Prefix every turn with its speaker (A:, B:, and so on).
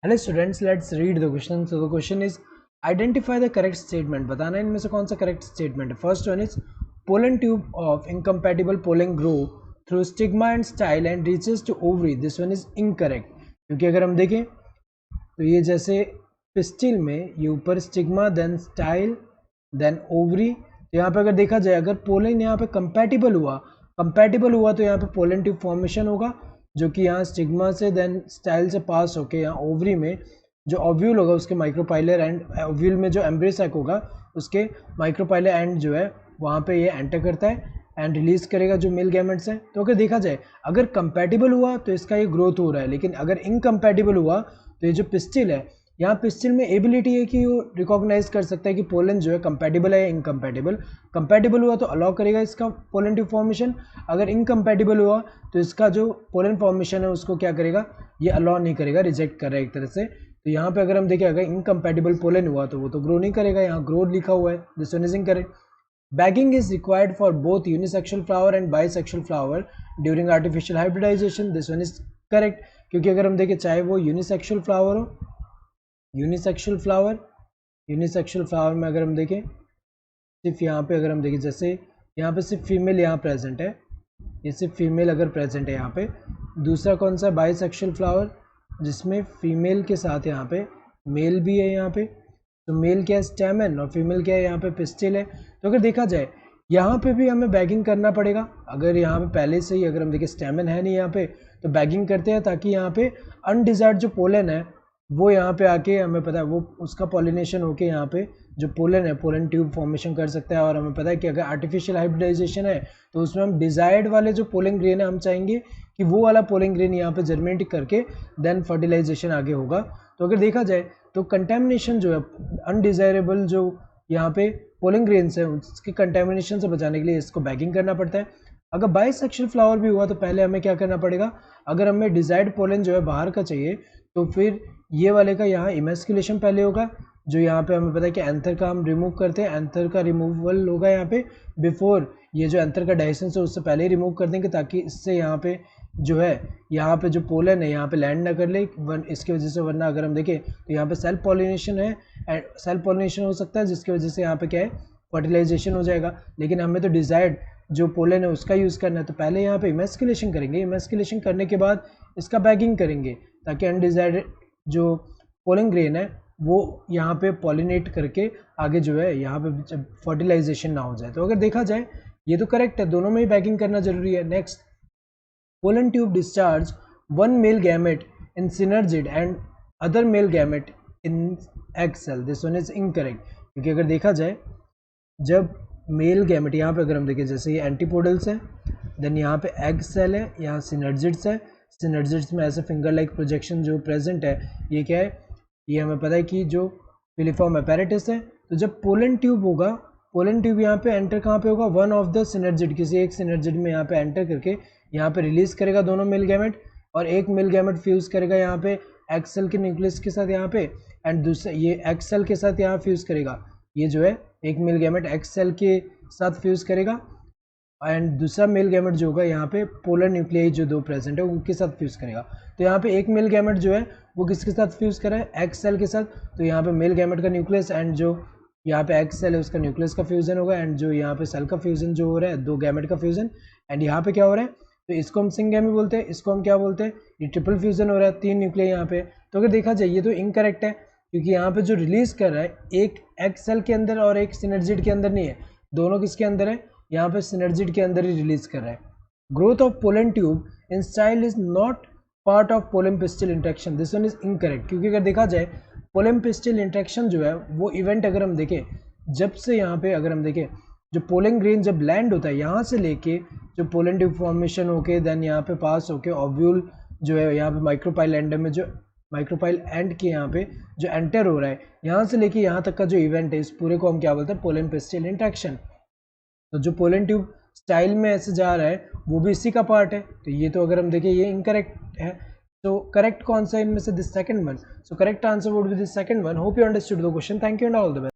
A: Hello students, let's read the question. So the question is identify the correct statement. बताना है इनमें से कौन सा करेक्ट स्टेटमेंट है. First one is pollen tube of incompatible pollen grow through stigma and style and reaches to ovary. This one is incorrect, क्योंकि अगर हम देखें तो ये जैसे पिस्टिल में ये ऊपर stigma then style then ovary. तो यहाँ पे अगर देखा जाए, अगर पोलन यहाँ पे कंपैटिबल हुआ तो यहाँ पे पोलन ट्यूब फॉर्मेशन होगा, जो कि यहाँ स्टिग्मा से देन स्टाइल से पास होके यहाँ ओवरी में जो ओव्यूल होगा उसके माइक्रोपाइलर एंड ओव्यूल में जो एम्ब्रियो सैक होगा उसके माइक्रोपाइलर एंड जो है वहाँ पे ये एंटर करता है एंड रिलीज करेगा जो मेल गैमेट्स हैं. तो अगर देखा जाए, अगर कंपैटिबल हुआ तो इसका ये ग्रोथ हो रहा है, लेकिन अगर इनकम्पैटिबल हुआ तो ये जो पिस्टिल है, यहाँ पिस्टिल में एबिलिटी है कि वो रिकॉग्नाइज कर सकता है कि पोलन जो है कंपैटिबल है या इनकम्पैटिबल. कंपैटिबल हुआ तो अलाउ करेगा इसका पोलन ट्यूब फॉर्मेशन. अगर इनकम्पैटिबल हुआ तो इसका जो पोलन फॉर्मेशन है उसको क्या करेगा, ये अलाउ नहीं करेगा, रिजेक्ट कर रहा है एक तरह से. तो यहाँ पे अगर हम देखें, अगर इनकम्पैटिबल पोलन हुआ तो वो तो ग्रो नहीं करेगा, यहाँ ग्रो लिखा हुआ है. This one is incorrect. Bagging is required for both unisexual flower and bisexual flower during artificial hybridisation. This one is correct, क्योंकि अगर हम देखें चाहे वो यूनिसेक्सुअल फ्लावर हो, यूनिसेक्सुअल फ्लावर में अगर हम देखें, सिर्फ यहाँ पे अगर हम देखें, जैसे यहाँ पे सिर्फ फीमेल यहाँ प्रेजेंट है, ये सिर्फ फीमेल अगर प्रेजेंट है यहाँ पे. दूसरा कौन सा, बाइसेक्सुअल फ्लावर, जिसमें फीमेल के साथ यहाँ पे मेल भी है यहाँ पे. तो मेल क्या है, स्टेमन, और फीमेल क्या है यहाँ पे, पिस्टिल है. तो अगर देखा जाए यहाँ पे भी हमें बैगिंग करना पड़ेगा. अगर यहाँ पे पहले से ही अगर हम देखें स्टेमन है नहीं यहाँ पे, तो बैगिंग करते हैं ताकि यहाँ पे अनडिजायर्ड जो पोलन है वो यहाँ पे आके हमें पता है वो उसका पॉलिनेशन होके यहाँ पे जो पोलन है पोलन ट्यूब फॉर्मेशन कर सकता है. और हमें पता है कि अगर आर्टिफिशियल हाइब्रिडाइजेशन है तो उसमें हम डिजायर्ड वाले जो पोलन ग्रेन है हम चाहेंगे कि वो वाला पोलन ग्रेन यहाँ पे जर्मिनेट करके देन फर्टिलाइजेशन आगे होगा. तो अगर देखा जाए तो कंटेमिनेशन जो है अनडिजायरेबल जो यहाँ पे पोलन ग्रेन्स है उसके कंटेमिनेशन से बचाने के लिए इसको बैगिंग करना पड़ता है. अगर बाइसेक्सुअल फ्लावर भी हुआ तो पहले हमें क्या करना पड़ेगा, अगर हमें डिजायर्ड पोलन जो है बाहर का चाहिए तो फिर ये वाले का यहाँ इमेस्कुलेशन पहले होगा, जो यहाँ पे हमें पता है कि एंथर का हम रिमूव करते हैं, एंथर का रिमूवल होगा यहाँ पे बिफोर, ये जो एंथर का डाइसेंस है उससे पहले ही रिमूव कर देंगे ताकि इससे यहाँ पे जो है यहाँ पे जो पोलन है यहाँ पे लैंड ना कर ले इसकी वजह से. वरना अगर हम देखें तो यहाँ पे सेल्फ पॉलिनेशन है एंड सेल्फ पॉलिनेशन हो सकता है जिसकी वजह से यहाँ पे क्या है फर्टिलाइजेशन हो जाएगा. लेकिन हमें तो डिजायर्ड जो पोलन है उसका यूज़ करना है, तो पहले यहाँ पे इमेस्कुलेशन करेंगे, इमेस्कुलेशन करने के बाद इसका बैगिंग करेंगे ताकि अनडिजायर्ड जो पोलन ग्रेन है वो यहाँ पे पॉलिनेट करके आगे जो है यहाँ पे फर्टिलाइजेशन ना हो जाए. तो अगर देखा जाए ये तो करेक्ट है, दोनों में ही बैगिंग करना जरूरी है. Next, pollen tube discharge one male gamete in synergid and other male gamete in egg cell. This one is incorrect, क्योंकि अगर देखा जाए जब मेल गैमेट यहाँ पे अगर हम देखें, जैसे ये एंटीपोडल्स है, देन यहाँ पे एग सेल है, यहाँ सिनर्जिड्स है. सिनर्जिड्स में ऐसे फिंगर लाइक प्रोजेक्शन जो प्रेजेंट है, ये क्या है, ये हमें पता है कि जो फिलिफॉर्म अपैरेटस है. तो जब पोलन ट्यूब होगा, पोलन ट्यूब यहाँ पे एंटर कहाँ पे होगा, वन ऑफ द सिनर्जिड, किसी एक सिनर्जिड में यहाँ पे एंटर करके यहाँ पे रिलीज करेगा दोनों मेल गैमेट, और एक मेल गैमेट फ्यूज करेगा यहाँ पे एग सेल के न्यूक्लियस के साथ यहाँ पे, एंड दूसरा ये एग सेल के साथ यहाँ फ्यूज करेगा. ये जो है एक मेल गैमेट एग सेल के साथ फ्यूज करेगा एंड दूसरा मेल गैमेट जो होगा यहाँ पे पोलर न्यूक्लियाई जो दो प्रेजेंट है उनके साथ फ्यूज करेगा. तो यहाँ पे एक मेल गैमेट जो है वो किसके साथ फ्यूज करा है, एग सेल के साथ. तो यहाँ पे मेल गैमेट का न्यूक्लियस एंड जो यहाँ पे एग सेल है उसका न्यूक्लियस का फ्यूजन होगा, एंड जो यहाँ पे सेल का फ्यूजन जो हो रहा है दो गैमेट का फ्यूजन. एंड यहाँ पे क्या हो रहा है, तो इसको हम सिंगैमी बोलते हैं, इसको हम क्या बोलते हैं, ये ट्रिपल फ्यूजन हो रहा है, तीन न्यूक्लिया यहाँ पे. तो अगर देखा जाए ये तो इनकरेक्ट है, क्योंकि यहाँ पे जो रिलीज कर रहा है एक एग सेल के अंदर और एक सिनर्जिड के अंदर नहीं है, दोनों किसके अंदर है, यहाँ पे सिनर्जिड के अंदर ही रिलीज कर रहा है. Growth of pollen tube in style is not part of pollen pistil interaction. This one is incorrect, क्योंकि अगर देखा जाए पोलन पिस्टिल इंट्रैक्शन जो है वो इवेंट अगर हम देखें, जब से यहाँ पे अगर हम देखें जो पोलन ग्रेन जब लैंड होता है यहाँ से लेके जो पोलन ट्यूब फॉर्मेशन होके देन यहाँ पे पास होके ओव्यूल जो है यहाँ पे माइक्रोपाइल एंड में जो माइक्रोपाइल एंड के यहाँ पे जो एंटर हो रहा है यहाँ से लेके यहाँ तक का जो इवेंट है इस पूरे को हम क्या बोलते हैं, पोलन पिस्टिल इंट्रैक्शन. तो जो पोलन ट्यूब स्टाइल में ऐसे जा रहा है वो भी इसी का पार्ट है. तो ये तो अगर हम देखें ये इनकरेक्ट है. तो करेक्ट कौन सा इनमें से, this second one. So correct answer would be this second one. Hope you understood the question. Thank you and all the best.